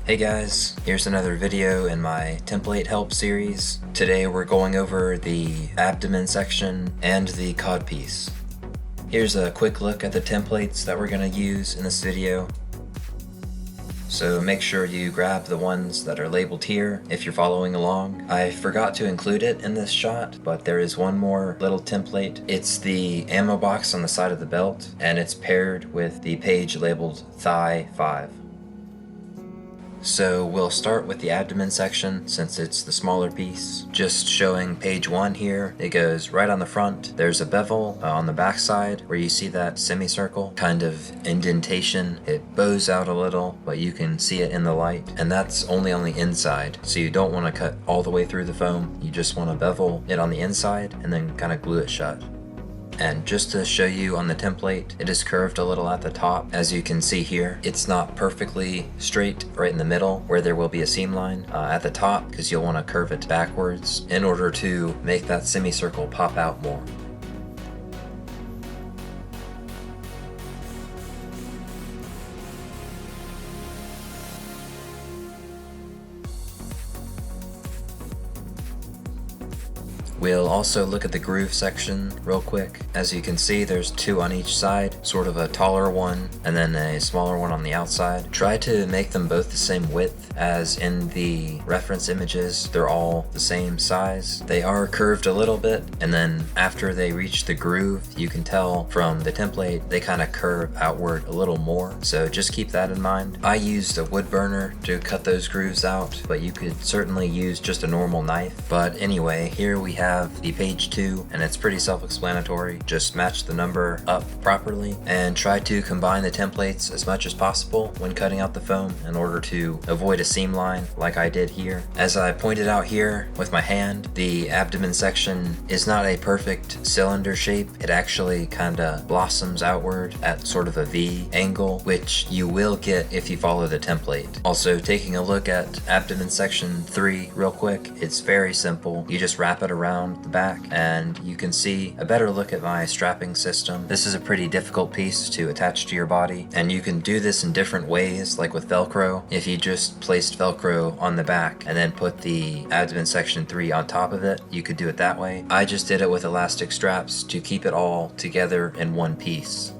Hey guys, here's another video in my template help series. Today we're going over the abdomen section and the codpiece. Here's a quick look at the templates that we're going to use in this video. So make sure you grab the ones that are labeled here if you're following along. I forgot to include it in this shot, but there is one more little template. It's the ammo box on the side of the belt, and it's paired with the page labeled Thigh 5. So we'll start with the abdomen section since it's the smaller piece. Just showing page 1 here. It goes right on the front. There's a bevel on the back side where you see that semicircle kind of indentation. It bows out a little, but you can see it in the light. And that's only on the inside. So you don't want to cut all the way through the foam. You just want to bevel it on the inside and then kind of glue it shut. And just to show you on the template, it is curved a little at the top. As you can see here, it's not perfectly straight right in the middle where there will be a seam line at the top, because you'll want to curve it backwards in order to make that semicircle pop out more. We'll also look at the groove section real quick. As you can see, there's 2 on each side, sort of a taller one and then a smaller one on the outside. Try to make them both the same width as in the reference images. They're all the same size. They are curved a little bit, and then after they reach the groove, you can tell from the template they kind of curve outward a little more. So just keep that in mind. I used a wood burner to cut those grooves out, but you could certainly use just a normal knife. But anyway, here we have the page 2, and it's pretty self-explanatory. Just match the number up properly and try to combine the templates as much as possible when cutting out the foam in order to avoid a seam line like I did here. As I pointed out here with my hand, the abdomen section is not a perfect cylinder shape. It actually kind of blossoms outward at sort of a V angle, which you will get if you follow the template. Also, taking a look at abdomen section 3 real quick, it's very simple. You just wrap it around the back and you can see a better look at my strapping system. This is a pretty difficult piece to attach to your body, and you can do this in different ways, like with Velcro. If you just placed Velcro on the back and then put the abdomen section 3 on top of it, you could do it that way. I just did it with elastic straps to keep it all together in one piece.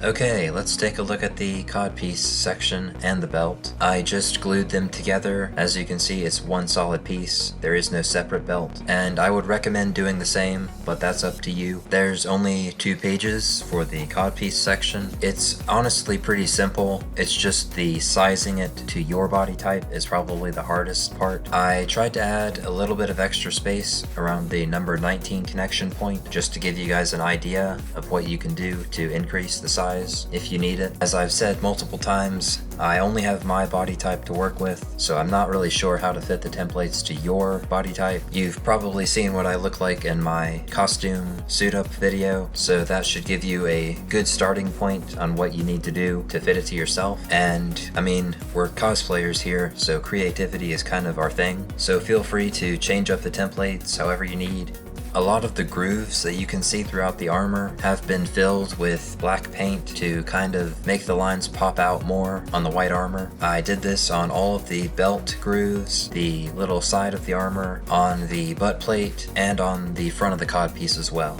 Okay, let's take a look at the codpiece section and the belt. I just glued them together. As you can see, it's one solid piece. There is no separate belt, and I would recommend doing the same, but that's up to you. There's only 2 pages for the codpiece section. It's honestly pretty simple. It's just the sizing it to your body type is probably the hardest part. I tried to add a little bit of extra space around the number 19 connection point just to give you guys an idea of what you can do to increase the size if you need it. As I've said multiple times, I only have my body type to work with, so I'm not really sure how to fit the templates to your body type. You've probably seen what I look like in my costume suit up video, so that should give you a good starting point on what you need to do to fit it to yourself. And I mean, we're cosplayers here, so creativity is kind of our thing, so feel free to change up the templates however you need. A lot of the grooves that you can see throughout the armor have been filled with black paint to kind of make the lines pop out more on the white armor. I did this on all of the belt grooves, the little side of the armor, on the butt plate, and on the front of the codpiece as well.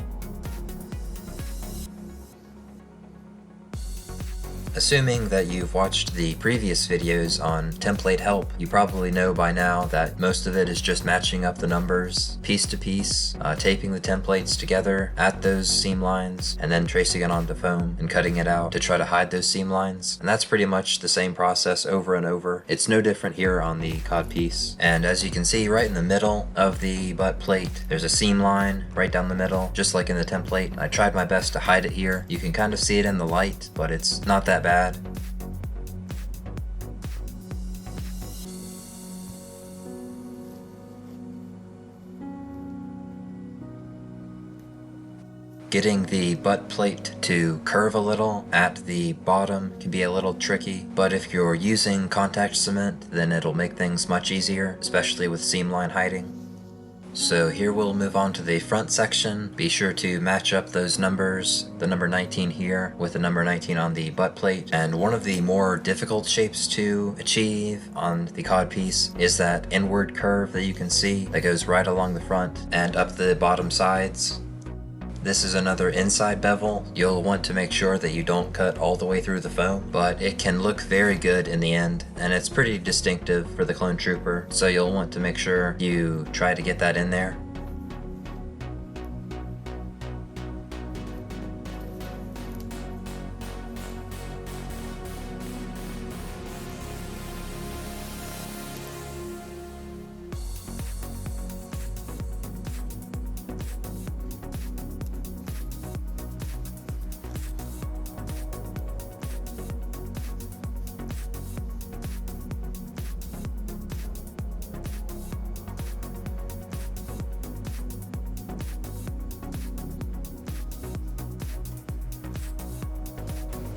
Assuming that you've watched the previous videos on template help, you probably know by now that most of it is just matching up the numbers piece to piece, taping the templates together at those seam lines, and then tracing it onto foam and cutting it out to try to hide those seam lines. And that's pretty much the same process over and over. It's no different here on the codpiece. And as you can see, right in the middle of the butt plate, there's a seam line right down the middle, just like in the template. I tried my best to hide it here. You can kind of see it in the light, but it's not that bad. Getting the butt plate to curve a little at the bottom can be a little tricky, but if you're using contact cement, then it'll make things much easier, especially with seam line hiding. So here we'll move on to the front section. Be sure to match up those numbers, the number 19 here with the number 19 on the butt plate. And one of the more difficult shapes to achieve on the codpiece is that inward curve that you can see that goes right along the front and up the bottom sides. This is another inside bevel. You'll want to make sure that you don't cut all the way through the foam, but it can look very good in the end, and it's pretty distinctive for the Clone Trooper, so you'll want to make sure you try to get that in there.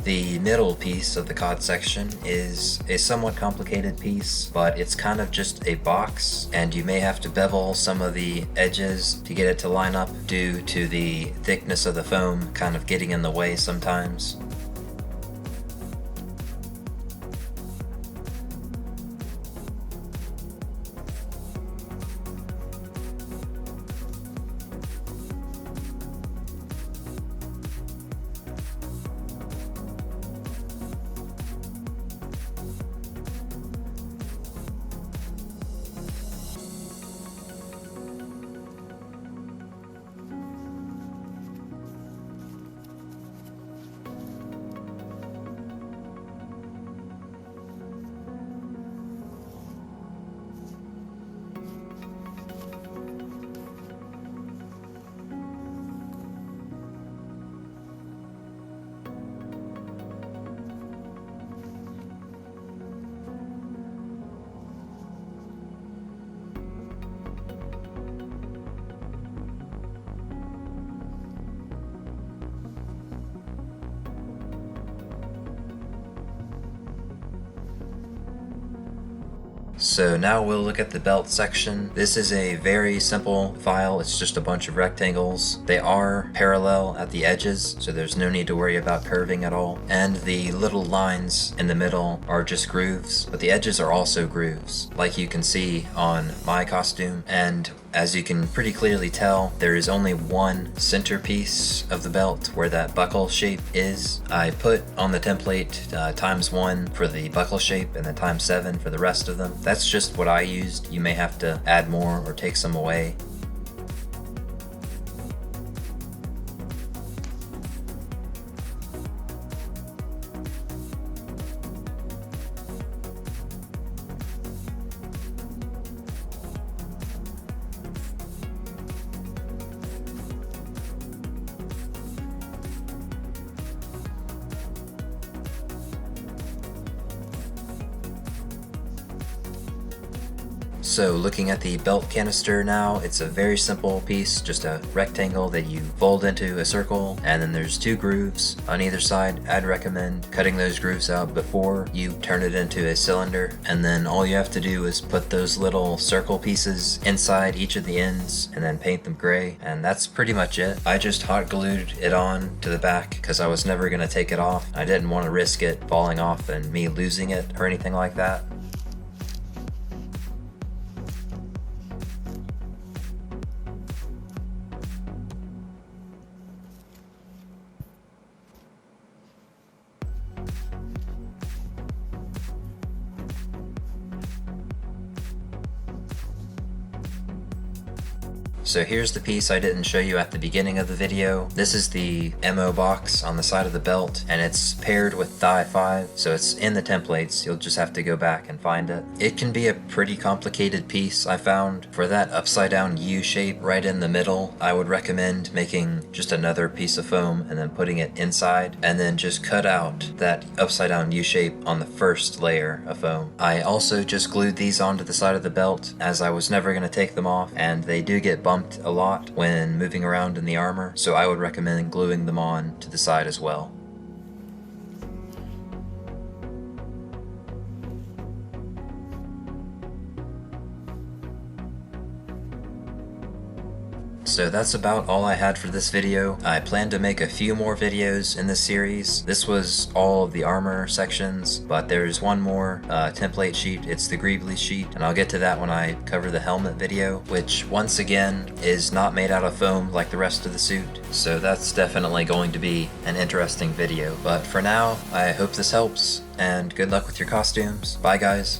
The middle piece of the cod section is a somewhat complicated piece, but it's kind of just a box, and you may have to bevel some of the edges to get it to line up due to the thickness of the foam kind of getting in the way sometimes. So now we'll look at the belt section. This is a very simple file. It's just a bunch of rectangles. They are parallel at the edges, so there's no need to worry about curving at all. And the little lines in the middle are just grooves, but the edges are also grooves, like you can see on my costume. And as you can pretty clearly tell, there is only one centerpiece of the belt where that buckle shape is. I put on the template ×1 for the buckle shape and then ×7 for the rest of them. That's just what I used. You may have to add more or take some away. So looking at the belt canister now, it's a very simple piece, just a rectangle that you fold into a circle, and then there's two grooves on either side. I'd recommend cutting those grooves out before you turn it into a cylinder, and then all you have to do is put those little circle pieces inside each of the ends and then paint them gray, and that's pretty much it. I just hot glued it on to the back because I was never going to take it off. I didn't want to risk it falling off and me losing it or anything like that. So here's the piece I didn't show you at the beginning of the video. This is the ammo box on the side of the belt, and it's paired with Sci-fi, so it's in the templates. You'll just have to go back and find it. It can be a pretty complicated piece, I found. For that upside down U shape right in the middle, I would recommend making just another piece of foam and then putting it inside, and then just cut out that upside down U shape on the first layer of foam. I also just glued these onto the side of the belt as I was never going to take them off, and they do get bumped bumped a lot when moving around in the armor, so I would recommend gluing them on to the side as well. So that's about all I had for this video. I plan to make a few more videos in this series. This was all of the armor sections, but there's one more template sheet. It's the greebly sheet, and I'll get to that when I cover the helmet video, which once again is not made out of foam like the rest of the suit. So that's definitely going to be an interesting video. But for now, I hope this helps, and good luck with your costumes. Bye guys.